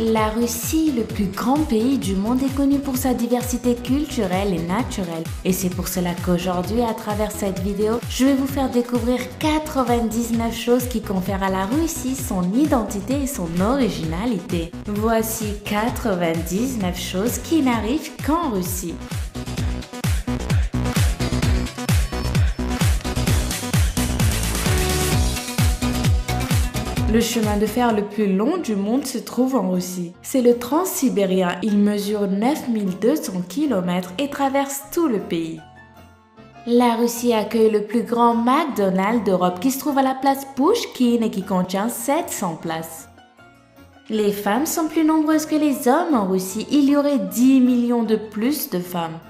La Russie, le plus grand pays du monde, est connu pour sa diversité culturelle et naturelle. Et c'est pour cela qu'aujourd'hui, à travers cette vidéo, je vais vous faire découvrir 99 choses qui confèrent à la Russie son identité et son originalité. Voici 99 choses qui n'arrivent qu'en Russie. Le chemin de fer le plus long du monde se trouve en Russie. C'est le Transsibérien. Il mesure 9200 km et traverse tout le pays. La Russie accueille le plus grand McDonald's d'Europe qui se trouve à la place Pouchkine et qui contient 700 places. Les femmes sont plus nombreuses que les hommes en Russie. Il y aurait 10 millions de plus de femmes.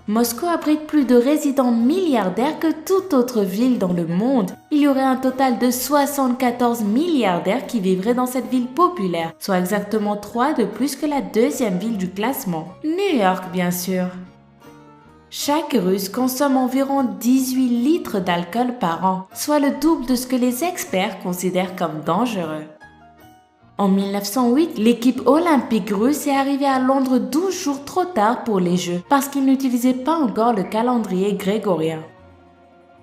Moscou abrite plus de résidents milliardaires que toute autre ville dans le monde. Il y aurait un total de 74 milliardaires qui vivraient dans cette ville populaire, soit exactement 3 de plus que la deuxième ville du classement. New York, bien sûr. Chaque Russe consomme environ 18 litres d'alcool par an, soit le double de ce que les experts considèrent comme dangereux. En 1908, l'équipe olympique russe est arrivée à Londres 12 jours trop tard pour les Jeux parce qu'ils n'utilisaient pas encore le calendrier grégorien.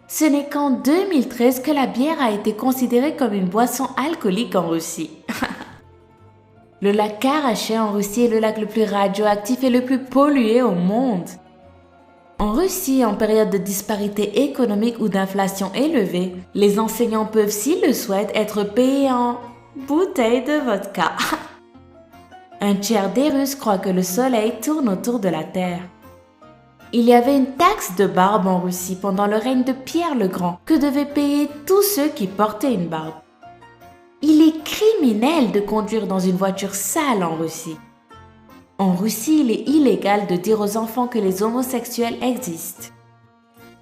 Ce n'est qu'en 2013 que la bière a été considérée comme une boisson alcoolique en Russie. Le lac Karachay en Russie est le lac le plus radioactif et le plus pollué au monde. En Russie, en période de disparité économique ou d'inflation élevée, les enseignants peuvent, s'ils le souhaitent, être payés en bouteille de vodka. Un tiers des Russes croient que le soleil tourne autour de la Terre. Il y avait une taxe de barbe en Russie pendant le règne de Pierre le Grand que devaient payer tous ceux qui portaient une barbe. Il est criminel de conduire dans une voiture sale en Russie. En Russie, il est illégal de dire aux enfants que les homosexuels existent.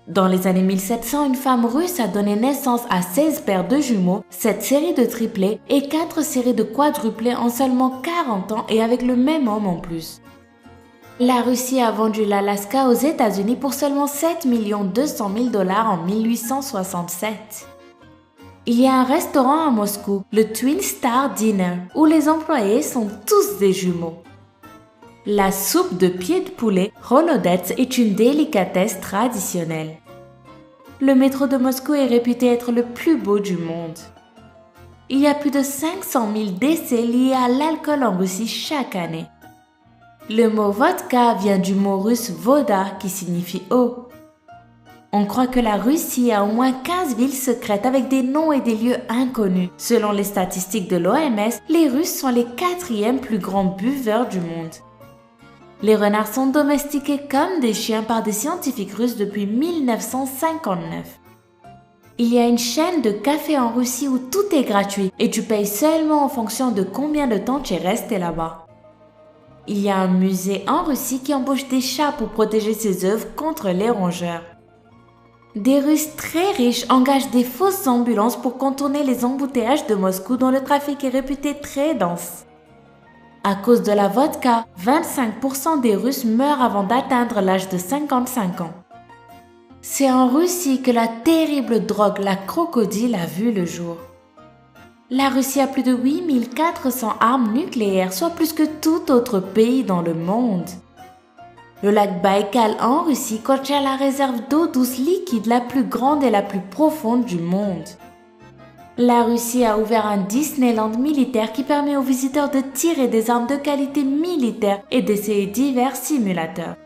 Dans les années 1700, une femme russe a donné naissance à 16 paires de jumeaux, 7 séries de triplés et 4 séries de quadruplés en seulement 40 ans et avec le même homme en plus. La Russie a vendu l'Alaska aux États-Unis pour seulement 7 200 000 $ en 1867. Il y a un restaurant à Moscou, le Twin Star Dinner, où les employés sont tous des jumeaux. La soupe de pied de poulet, Holodets, est une délicatesse traditionnelle. Le métro de Moscou est réputé être le plus beau du monde. Il y a plus de 500 000 décès liés à l'alcool en Russie chaque année. Le mot vodka vient du mot russe voda qui signifie eau. On croit que la Russie a au moins 15 villes secrètes avec des noms et des lieux inconnus. Selon les statistiques de l'OMS, les Russes sont les 4e plus grands buveurs du monde. Les renards sont domestiqués comme des chiens par des scientifiques russes depuis 1959. Il y a une chaîne de café en Russie où tout est gratuit et tu payes seulement en fonction de combien de temps tu es resté là-bas. Il y a un musée en Russie qui embauche des chats pour protéger ses œuvres contre les rongeurs. Des Russes très riches engagent des fausses ambulances pour contourner les embouteillages de Moscou dont le trafic est réputé très dense. À cause de la vodka, 25% des Russes meurent avant d'atteindre l'âge de 55 ans. C'est en Russie que la terrible drogue, la crocodile, a vu le jour. La Russie a plus de 8400 armes nucléaires, soit plus que tout autre pays dans le monde. Le lac Baïkal en Russie contient la réserve d'eau douce liquide la plus grande et la plus profonde du monde. La Russie a ouvert un Disneyland militaire qui permet aux visiteurs de tirer des armes de qualité militaire et d'essayer divers simulateurs.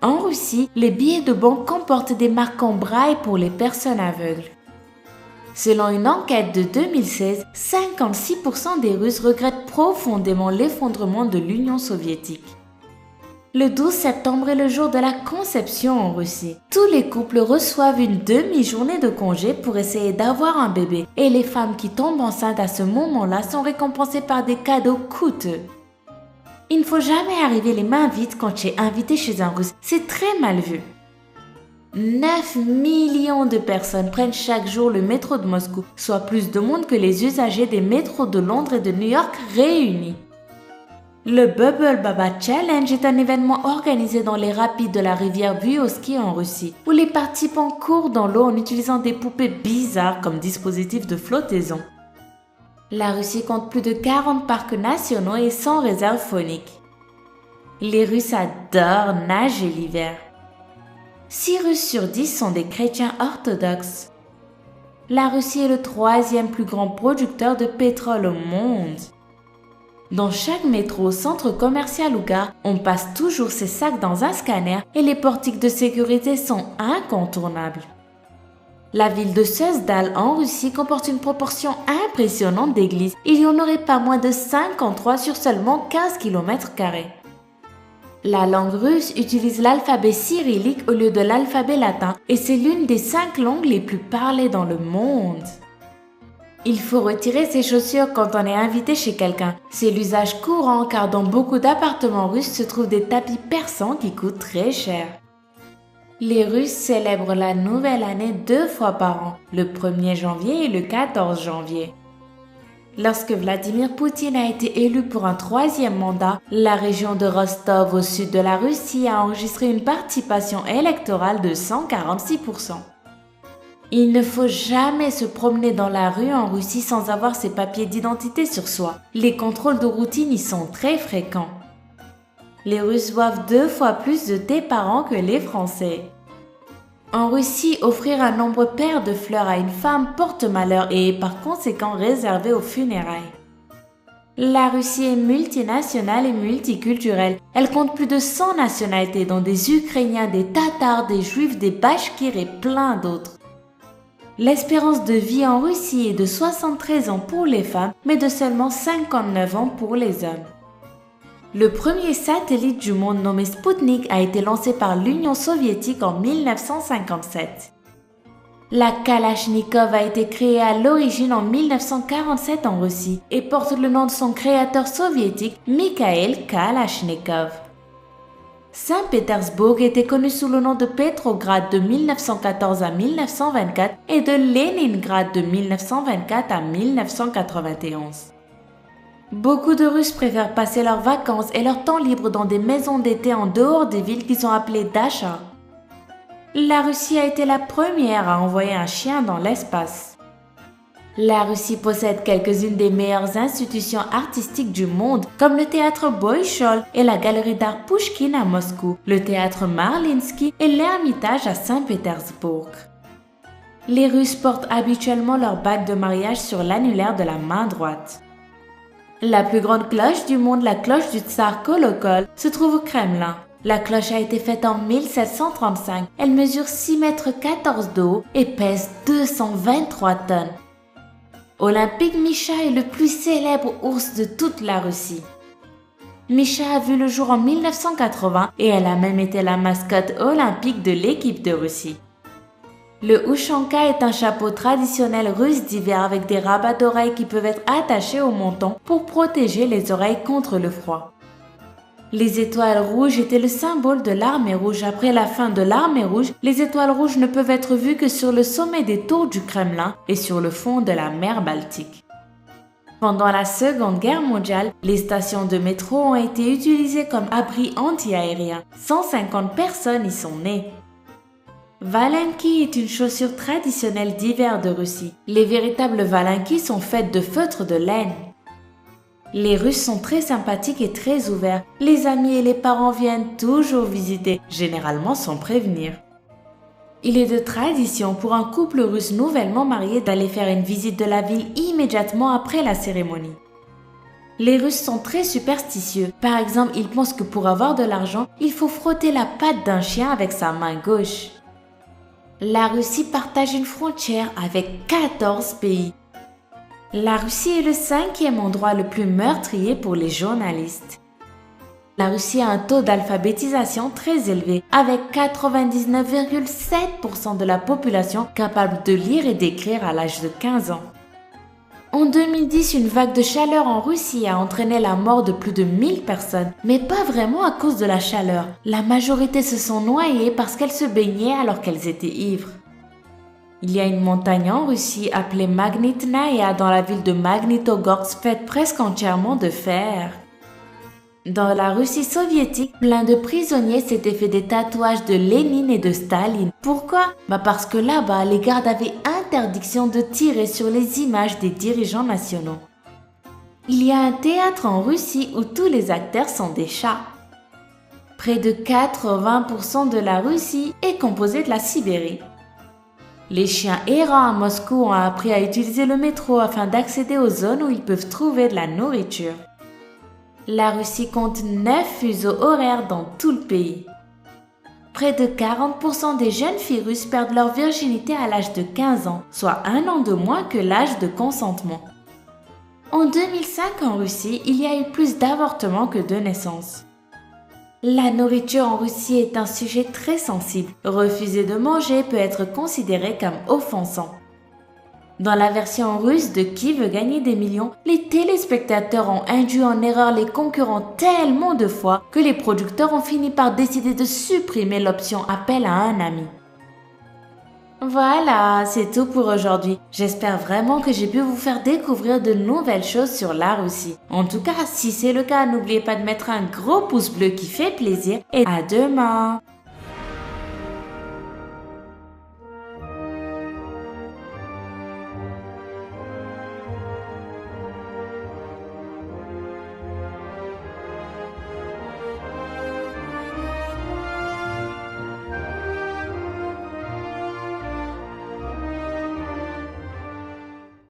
En Russie, les billets de banque comportent des marques en braille pour les personnes aveugles. Selon une enquête de 2016, 56% des Russes regrettent profondément l'effondrement de l'Union soviétique. Le 12 septembre est le jour de la conception en Russie. Tous les couples reçoivent une demi-journée de congé pour essayer d'avoir un bébé et les femmes qui tombent enceintes à ce moment-là sont récompensées par des cadeaux coûteux. Il ne faut jamais arriver les mains vides quand tu es invité chez un Russe, c'est très mal vu. 9 millions de personnes prennent chaque jour le métro de Moscou, soit plus de monde que les usagers des métros de Londres et de New York réunis. Le Bubble Baba Challenge est un événement organisé dans les rapides de la rivière Vuyoski en Russie, où les participants courent dans l'eau en utilisant des poupées bizarres comme dispositif de flottaison. La Russie compte plus de 40 parcs nationaux et 100 réserves fauniques. Les Russes adorent nager l'hiver. 6 Russes sur 10 sont des chrétiens orthodoxes. La Russie est le 3e plus grand producteur de pétrole au monde. Dans chaque métro, centre commercial ou gare, on passe toujours ses sacs dans un scanner et les portiques de sécurité sont incontournables. La ville de Suzdal en Russie comporte une proportion impressionnante d'églises. Il y en aurait pas moins de 53 sur seulement 15 km². La langue russe utilise l'alphabet cyrillique au lieu de l'alphabet latin et c'est l'une des 5 langues les plus parlées dans le monde. Il faut retirer ses chaussures quand on est invité chez quelqu'un. C'est l'usage courant car dans beaucoup d'appartements russes se trouvent des tapis persans qui coûtent très cher. Les Russes célèbrent la nouvelle année 2 fois par an, le 1er janvier et le 14 janvier. Lorsque Vladimir Poutine a été élu pour un 3e mandat, la région de Rostov au sud de la Russie a enregistré une participation électorale de 146%. Il ne faut jamais se promener dans la rue en Russie sans avoir ses papiers d'identité sur soi. Les contrôles de routine y sont très fréquents. Les Russes boivent 2 fois plus de thé par an que les Français. En Russie, offrir un nombre pair de fleurs à une femme porte malheur et est par conséquent réservé aux funérailles. La Russie est multinationale et multiculturelle. Elle compte plus de 100 nationalités dont des Ukrainiens, des Tatars, des Juifs, des Bachkirs et plein d'autres. L'espérance de vie en Russie est de 73 ans pour les femmes, mais de seulement 59 ans pour les hommes. Le premier satellite du monde nommé Sputnik a été lancé par l'Union soviétique en 1957. La Kalachnikov a été créée à l'origine en 1947 en Russie et porte le nom de son créateur soviétique Mikhail Kalachnikov. Saint-Pétersbourg était connu sous le nom de Petrograd de 1914 à 1924 et de Leningrad de 1924 à 1991. Beaucoup de Russes préfèrent passer leurs vacances et leur temps libre dans des maisons d'été en dehors des villes qu'ils ont appelées dachas. La Russie a été la première à envoyer un chien dans l'espace. La Russie possède quelques-unes des meilleures institutions artistiques du monde, comme le théâtre Bolchoï et la galerie d'art Pouchkine à Moscou, le théâtre Marlinsky et l'Ermitage à Saint-Pétersbourg. Les Russes portent habituellement leur bague de mariage sur l'annulaire de la main droite. La plus grande cloche du monde, la cloche du tsar Kolokol, se trouve au Kremlin. La cloche a été faite en 1735. Elle mesure 6 mètres 14 de haut et pèse 223 tonnes. Olympique Misha est le plus célèbre ours de toute la Russie. Misha a vu le jour en 1980 et elle a même été la mascotte olympique de l'équipe de Russie. Le Ushanka est un chapeau traditionnel russe d'hiver avec des rabats d'oreilles qui peuvent être attachés au menton pour protéger les oreilles contre le froid. Les étoiles rouges étaient le symbole de l'armée rouge. Après la fin de l'armée rouge, les étoiles rouges ne peuvent être vues que sur le sommet des tours du Kremlin et sur le fond de la mer Baltique. Pendant la Seconde Guerre mondiale, les stations de métro ont été utilisées comme abris anti-aériens. 150 personnes y sont nées. Valenki est une chaussure traditionnelle d'hiver de Russie. Les véritables valenki sont faites de feutre de laine. Les Russes sont très sympathiques et très ouverts. Les amis et les parents viennent toujours visiter, généralement sans prévenir. Il est de tradition pour un couple russe nouvellement marié d'aller faire une visite de la ville immédiatement après la cérémonie. Les Russes sont très superstitieux. Par exemple, ils pensent que pour avoir de l'argent, il faut frotter la patte d'un chien avec sa main gauche. La Russie partage une frontière avec 14 pays. La Russie est le 5e endroit le plus meurtrier pour les journalistes. La Russie a un taux d'alphabétisation très élevé, avec 99,7% de la population capable de lire et d'écrire à l'âge de 15 ans. En 2010, une vague de chaleur en Russie a entraîné la mort de plus de 1000 personnes, mais pas vraiment à cause de la chaleur. La majorité se sont noyées parce qu'elles se baignaient alors qu'elles étaient ivres. Il y a une montagne en Russie appelée Magnitnaya dans la ville de Magnitogorsk faite presque entièrement de fer. Dans la Russie soviétique, plein de prisonniers s'étaient fait des tatouages de Lénine et de Staline. Pourquoi? Parce que là-bas, les gardes avaient interdiction de tirer sur les images des dirigeants nationaux. Il y a un théâtre en Russie où tous les acteurs sont des chats. Près de 80% de la Russie est composée de la Sibérie. Les chiens errants à Moscou ont appris à utiliser le métro afin d'accéder aux zones où ils peuvent trouver de la nourriture. La Russie compte 9 fuseaux horaires dans tout le pays. Près de 40% des jeunes filles russes perdent leur virginité à l'âge de 15 ans, soit un an de moins que l'âge de consentement. En 2005 en Russie, il y a eu plus d'avortements que de naissances. La nourriture en Russie est un sujet très sensible. Refuser de manger peut être considéré comme offensant. Dans la version russe de Qui veut gagner des millions, les téléspectateurs ont induit en erreur les concurrents tellement de fois que les producteurs ont fini par décider de supprimer l'option appel à un ami. Voilà, c'est tout pour aujourd'hui. J'espère vraiment que j'ai pu vous faire découvrir de nouvelles choses sur la Russie. En tout cas, si c'est le cas, n'oubliez pas de mettre un gros pouce bleu qui fait plaisir et à demain!